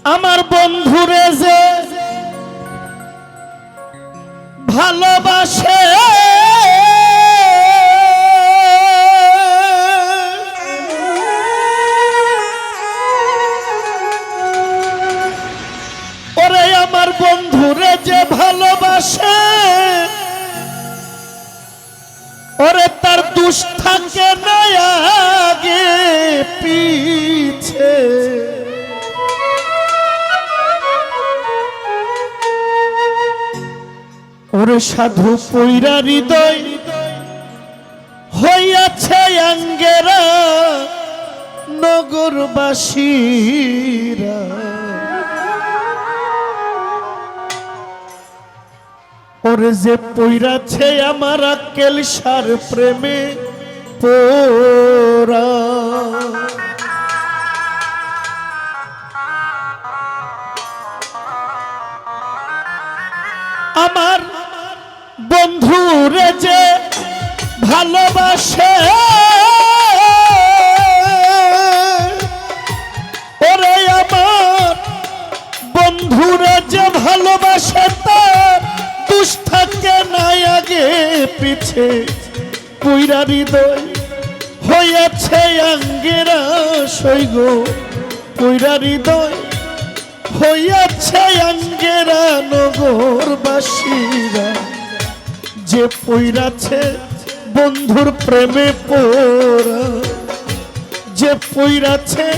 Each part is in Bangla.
আমার বন্ধুরে যে ভালোবাসে ওরে আমার বন্ধুরে যে ভালোবাসে ওরে তার দুষ থাকে না আগে পিছে ওরে সাধু পৈরা হৃদয় হইয়াছে আঙ্গেরা নগরবাসীরা ওরে যে পৈরাছে আমার আক্কেল সার প্রেমে পোরা আমার বন্ধুরে যে ভালোবাসে ওরে আমার বন্ধুরে যে ভালোবাসে তার দুষ থাকে না আগে পিছে পৈরা হৃদয় হইয়াছে আঙ্গেরা সৈগ পৈরা হৃদয় হইয়াছে আঙ্গেরা নগরবাসীরা যে পৈরাছে বন্ধুর প্রেমে পোরা যে পৈরাছে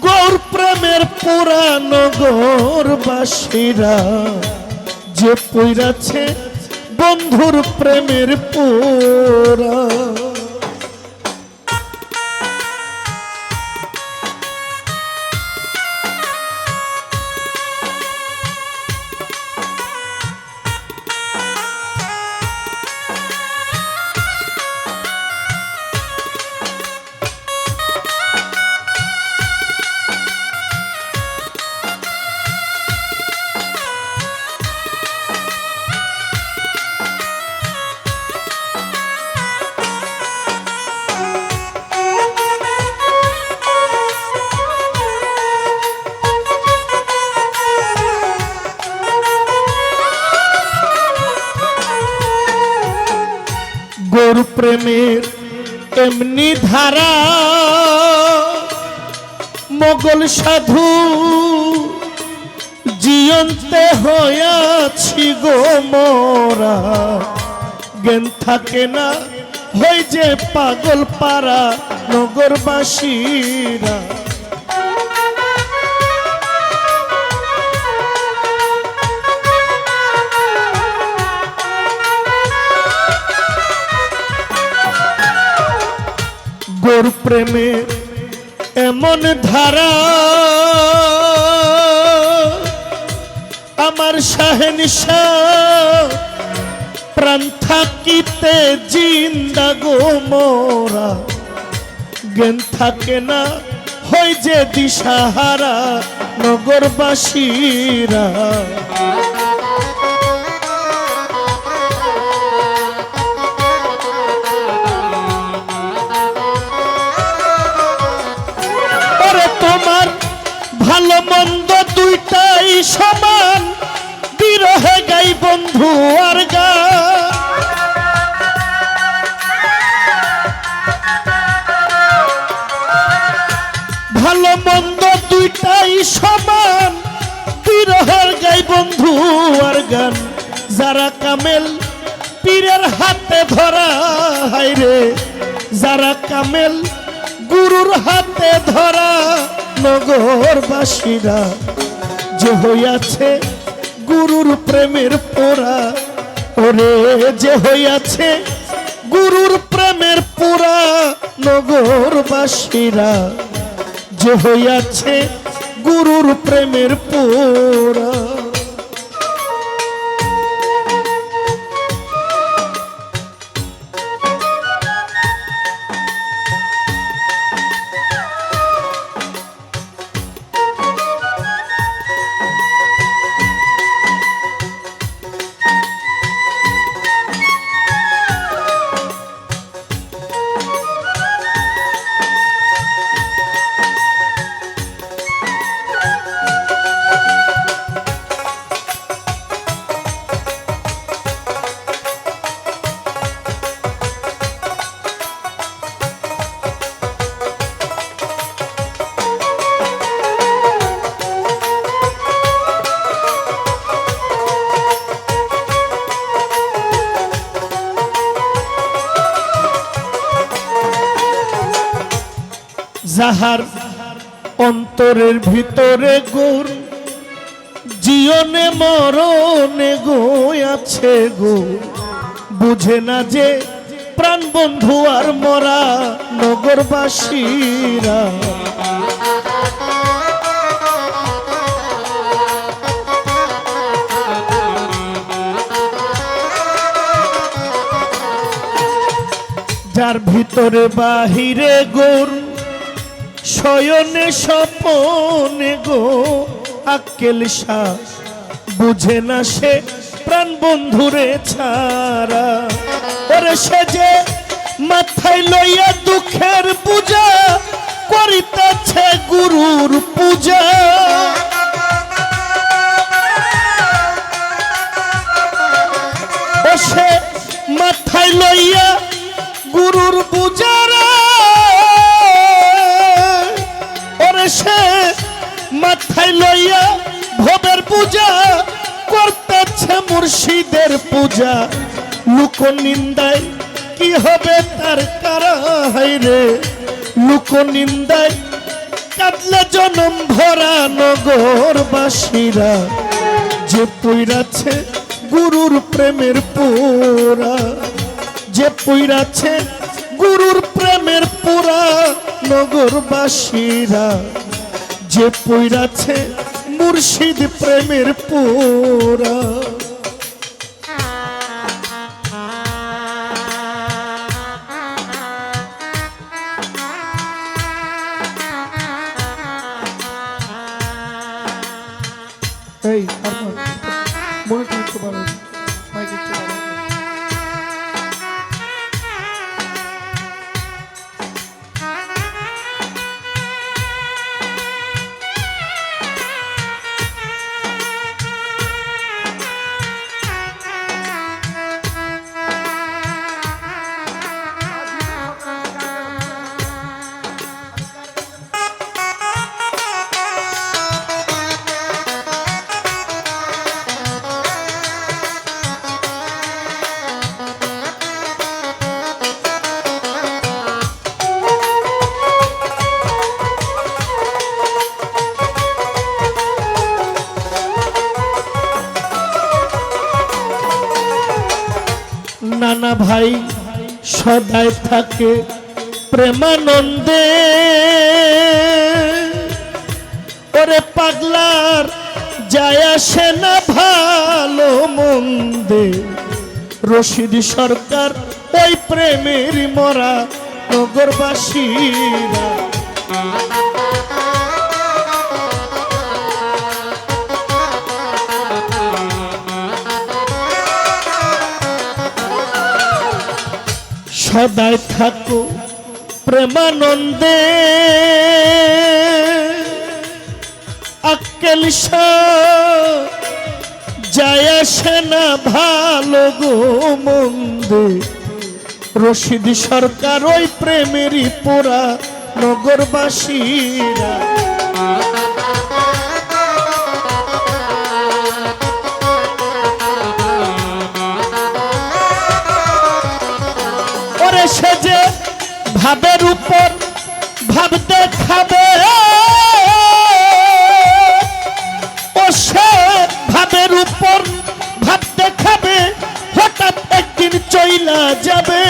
গৌর প্রেমের পোরা নগরবাসীরা যে পৈরাছে বন্ধুর প্রেমের পোরা গৌর প্রেমের এমনি ধারা মোগল সাধু জিয়ন্তে হইয়াছি গো মোরা জ্ঞান থাকে না হই যে পাগল পারা নগরবাসীরা গৌর প্রেমের এমন ধারা আমার শাহেনশাহ প্রাণ থাকিতে জিন্দা গো মোরা জ্ঞান থাকে না হয় যে দিশাহারা নগরবাসীরা ভালো মন্দ দুইটাই সমান বিরহে গাই বন্ধু আর গা ভালো মন্দ দুইটাই সমান বিরহের গাই বন্ধু আর গান যারা কামেল পীরের হাতে ধরা হাইরে যারা কামেল গুরুর হাতে ধরা নগরবাসীরা যে হইয়াছে গুরুর প্রেমের পোরা ওরে যে হইয়াছে গুরুর প্রেমের পোরা নগরবাসীরা যে হইয়াছে গুরুর প্রেমের পোরা যাহার অন্তরের ভিতরে গুর জীবনে মরণে গো আছে গো বুঝে না যে প্রাণ বন্ধু আর মরা নগরবাসীরা যার ভিতরে বাহিরে গোর শয়নে স্বপনে গো আক্কেল শ্বাস বুঝে না সে প্রাণ বন্ধুরে ছাড়া ওরে সে যে মাথায় লইয়া দুঃখের পূজা করিতেছে গুরুর পূজা ও সে মাথায় লইয়া গুরুর পূজারা ওরে সে মাথায় লইয়া ভবের পূজা করতেছে মুর্শিদের পূজা লোক নিন্দায় কি হবে তার কারাই রে লোক নিন্দায় কাঁদলে জনম ভরা নগরবাসীরা যে পইরাছে গুরুর প্রেমের পোরা যে পইরাছে গুরুর প্রেমের পোরা নগরবাসীরা যে পইরাছে মুর্শিদ প্রেমের পোরা এই মনে করতে পারো মাইক একটু পারো নানা ভাই সদাই থাকে প্রেমানন্দে ওরে পাগলার যায় আসে না ভালো মন্দে রশিদ সরকার ওই প্রেমের মরা নগরবাসীরা সদাই থাকো প্রেমানন্দে আক্কেল যায় আসে না ভালো গো মন্দে রশিদ সরকার ওই প্রেমেরই পোড়া নগরবাসীরা সে যে ভাবের উপর ভাব দেখাবে ও সে ভাবের উপর ভাব দেখাবে হঠাৎ একদিন চইলা যাবে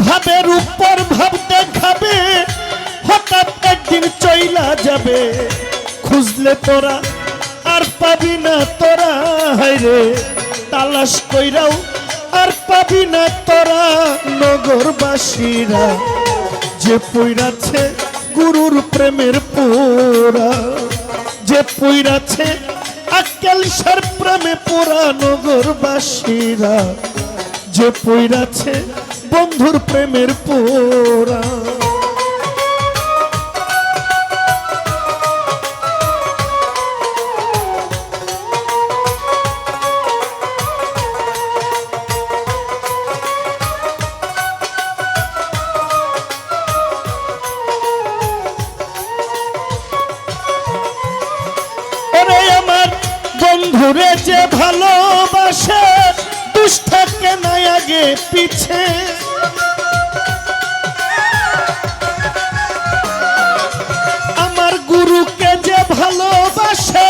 ভাবের উপর ভাব দেখাবে হঠাৎ একদিন চইলা যাবে খুঁজলে তোরা আর পাবি না তোরা হায়রে তালাশ কইরাও আর পাবি না তোরা নগরবাসীরা যে পইরাছে গুরুর প্রেমের পোরা যে পইরাছে আক্কেল সার প্রেমে পোরা নগরবাসীরা যে পইরাছে বন্ধুর প্রেমের পোরা বন্ধুরে যে ভালোবাসে দুষ্ট থাকে নাই আগে পিছে আমার গুরুকে যে ভালোবাসে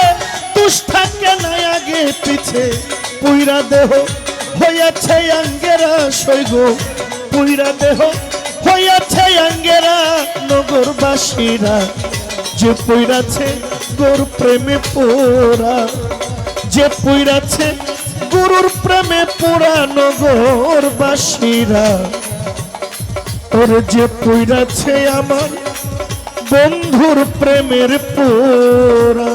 তুষ থাকে নাই আগে পিছে পুইরা দেহ হইয়াছে আঙ্গেরা সৈগ পুইরা দেহ হইয়াছে আঙ্গেরা নগরবাসীরা যে পুইরাছে গোর প্রেমে পোড়া যে পুইরাছে গুরুর প্রেমে পোড়া নগরবাসীরা ওর যে পুইরাছে আমার বন্ধুর প্রেমের পোড়া।